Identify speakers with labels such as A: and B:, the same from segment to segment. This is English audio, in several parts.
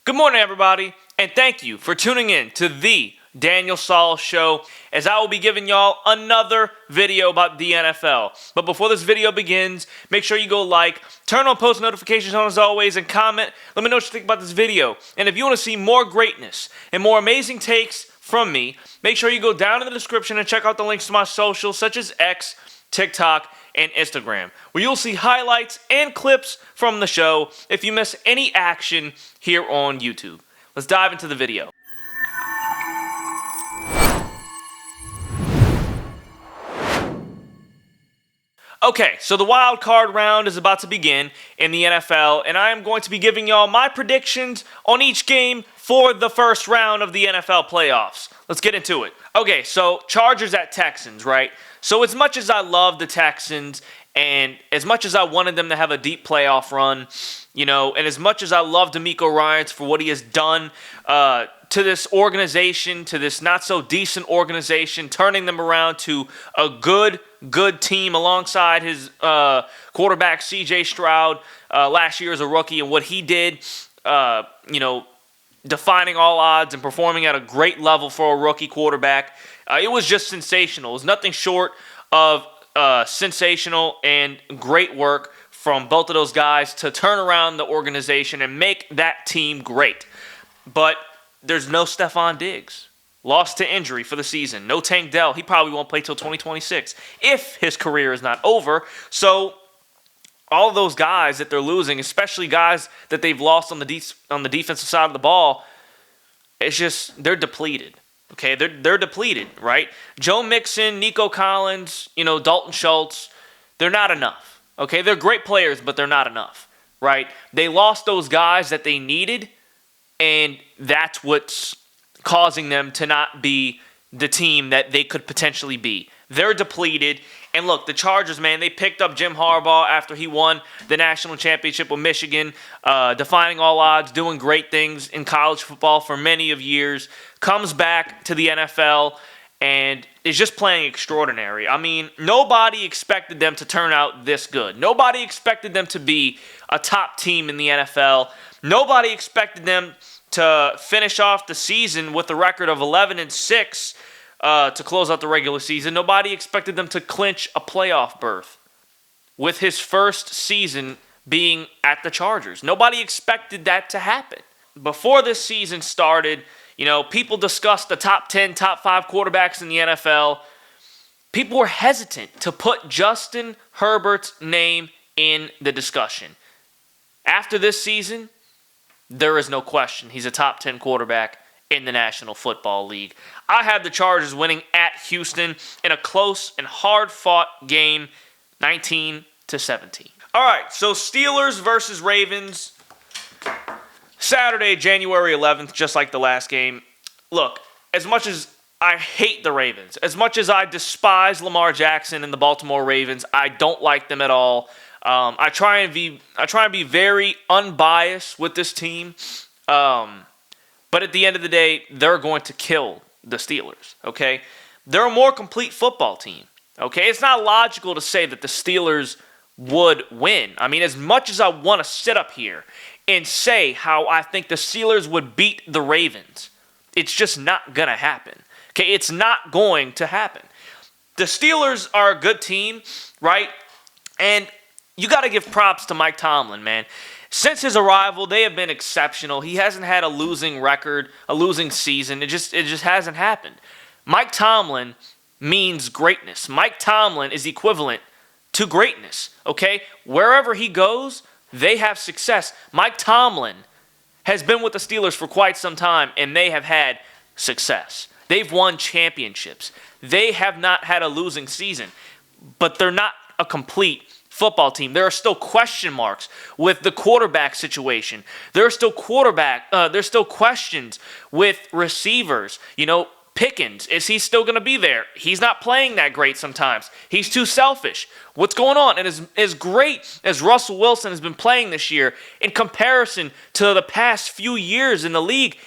A: Good morning, everybody, and thank you for tuning in to the Daniel Saul Show, as I will be giving y'all another video about the NFL. But before this video begins, make sure you go like, turn on post notifications on as always, and comment. Let me know what you think about this video. And if you want to see more greatness and more amazing takes from me, make sure you go down in the description and check out the links to my socials such as X, TikTok, and Instagram, where you'll see highlights and clips from the show if you miss any action here on YouTube. Let's dive into the video. Okay, so the wild card round is about to begin in the NFL, and I am going to be giving y'all my predictions on each game for the first round of the NFL playoffs. Let's get into it. Okay, so Chargers at Texans, right? So as much as I love the Texans, and as much as I wanted them to have a deep playoff run, and as much as I love DeMeco Ryans for what he has done to this organization, to this not-so-decent organization, turning them around to a good team alongside his quarterback, C.J. Stroud, last year as a rookie, and what he did, defying all odds and performing at a great level for a rookie quarterback. It was just sensational. It was nothing short of sensational and great work from both of those guys to turn around the organization and make that team great. But there's no Stephon Diggs. Lost to injury for the season. No Tank Dell. He probably won't play till 2026 if his career is not over. So all of those guys that they're losing, especially guys that they've lost on the defensive side of the ball, it's just they're depleted. Okay, they're depleted, right? Joe Mixon, Nico Collins, Dalton Schultz, they're not enough. Okay, they're great players, but they're not enough, right? They lost those guys that they needed, and that's what's causing them to not be the team that they could potentially be. They're depleted. And look, the Chargers, man, they picked up Jim Harbaugh after he won the national championship with Michigan, defying all odds, doing great things in college football for many of years, comes back to the NFL, and is just playing extraordinary. I mean, nobody expected them to turn out this good. Nobody expected them to be a top team in the NFL. Nobody expected them to finish off the season with a record of 11-6 to close out the regular season. Nobody expected them to clinch a playoff berth with his first season being at the Chargers. Nobody expected that to happen. Before this season started, people discussed the top 10, top 5 quarterbacks in the NFL. People were hesitant to put Justin Herbert's name in the discussion. After this season, there is no question he's a top 10 quarterback in the National Football League. I have the Chargers winning at Houston in a close and hard-fought game, 19-17. All right, so Steelers versus Ravens, Saturday, January 11th, just like the last game. Look, as much as I hate the Ravens, as much as I despise Lamar Jackson and the Baltimore Ravens, I don't like them at all. I try and be very unbiased with this team. But at the end of the day, they're going to kill the Steelers, okay? They're a more complete football team, okay? It's not logical to say that the Steelers would win. I mean, as much as I want to sit up here and say how I think the Steelers would beat the Ravens, it's just not going to happen, okay? It's not going to happen. The Steelers are a good team, right? And you got to give props to Mike Tomlin, man. Since his arrival, they have been exceptional. He hasn't had a losing record, a losing season. It just hasn't happened. Mike Tomlin means greatness. Mike Tomlin is equivalent to greatness, okay? Wherever he goes, they have success. Mike Tomlin has been with the Steelers for quite some time, and they have had success. They've won championships. They have not had a losing season, but they're not a complete football team. There are still question marks with the quarterback situation. There are still there's still questions with receivers. Pickens, is he still going to be there? He's not playing that great sometimes. He's too selfish. What's going on? And as great as Russell Wilson has been playing this year, in comparison to the past few years in the league,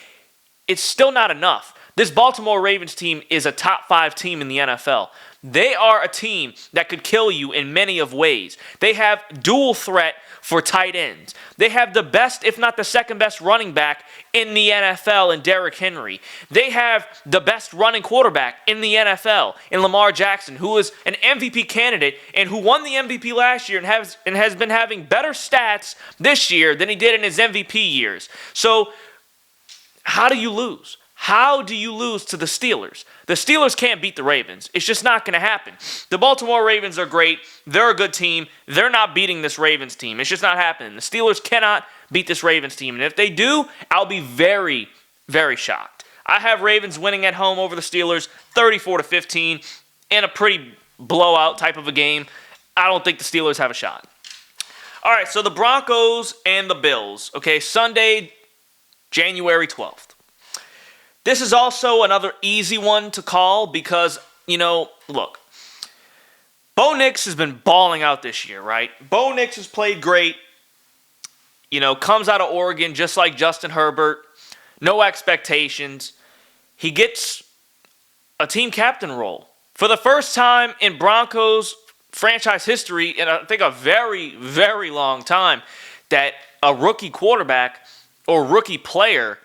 A: it's still not enough. This Baltimore Ravens team is a top 5 team in the NFL. They are a team that could kill you in many of ways. They have dual threat for tight ends. They have the best, if not the second best running back in the NFL in Derrick Henry. They have the best running quarterback in the NFL in Lamar Jackson, who is an MVP candidate and who won the MVP last year and has been having better stats this year than he did in his MVP years. So how do you lose? How do you lose to the Steelers? The Steelers can't beat the Ravens. It's just not going to happen. The Baltimore Ravens are great. They're a good team. They're not beating this Ravens team. It's just not happening. The Steelers cannot beat this Ravens team. And if they do, I'll be very, very shocked. I have Ravens winning at home over the Steelers 34-15 in a pretty blowout type of a game. I don't think the Steelers have a shot. All right, so the Broncos and the Bills. Okay, Sunday, January 12th. This is also another easy one to call because, look, Bo Nix has been balling out this year, right? Bo Nix has played great, comes out of Oregon just like Justin Herbert, no expectations. He gets a team captain role. For the first time in Broncos franchise history, in I think a very, very long time, that a rookie quarterback or rookie player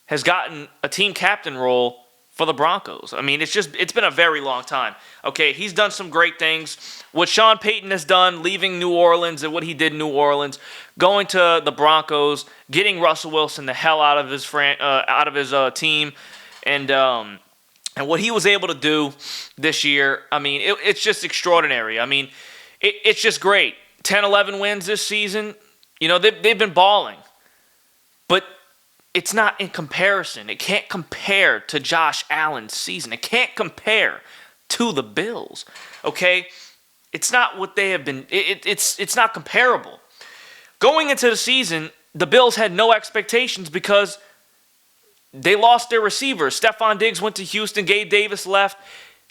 A: has gotten a team captain role for the Broncos. I mean, it's been a very long time. Okay, he's done some great things. What Sean Payton has done, leaving New Orleans and what he did in New Orleans, going to the Broncos, getting Russell Wilson the hell out of his team, and what he was able to do this year, I mean, it's just extraordinary. I mean, it's just great. 10-11 wins this season. They've been balling. But it's not in comparison. It can't compare to Josh Allen's season. It can't compare to the Bills. Okay? It's not what they have been. It's not comparable. Going into the season, the Bills had no expectations because they lost their receivers. Stephon Diggs went to Houston. Gabe Davis left.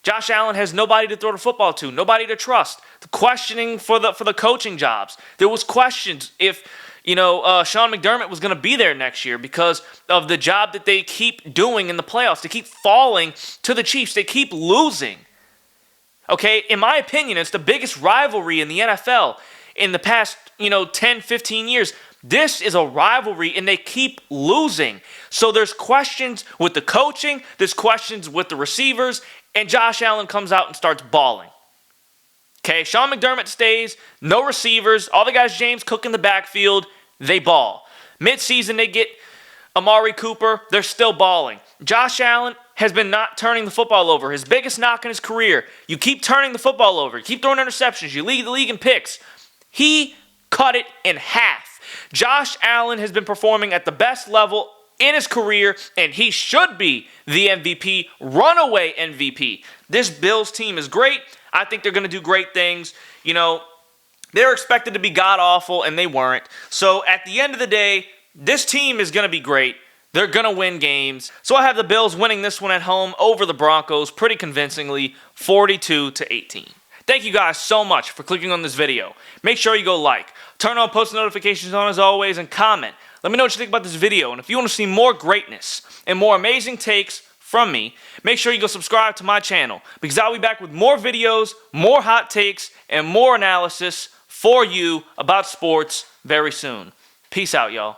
A: Josh Allen has nobody to throw the football to, nobody to trust. The questioning for the coaching jobs. There was questions if Sean McDermott was going to be there next year because of the job that they keep doing in the playoffs. They keep falling to the Chiefs. They keep losing. Okay, in my opinion, it's the biggest rivalry in the NFL in the past, 10, 15 years. This is a rivalry, and they keep losing. So there's questions with the coaching, there's questions with the receivers, and Josh Allen comes out and starts balling. Okay, Sean McDermott stays, no receivers, all the guys James Cook in the backfield, they ball. Mid-season, they get Amari Cooper, they're still balling. Josh Allen has been not turning the football over. His biggest knock in his career, you keep turning the football over, you keep throwing interceptions, you lead the league in picks. He cut it in half. Josh Allen has been performing at the best level in his career, and he should be the MVP, runaway MVP. This Bills team is great. I think they're going to do great things. They're expected to be god-awful, and they weren't. So at the end of the day, this team is going to be great. They're going to win games. So I have the Bills winning this one at home over the Broncos pretty convincingly, 42-18. Thank you guys so much for clicking on this video. Make sure you go like, turn on post notifications on as always, and comment. Let me know what you think about this video. And if you want to see more greatness and more amazing takes from me, make sure you go subscribe to my channel because I'll be back with more videos, more hot takes, and more analysis for you about sports very soon. Peace out, y'all.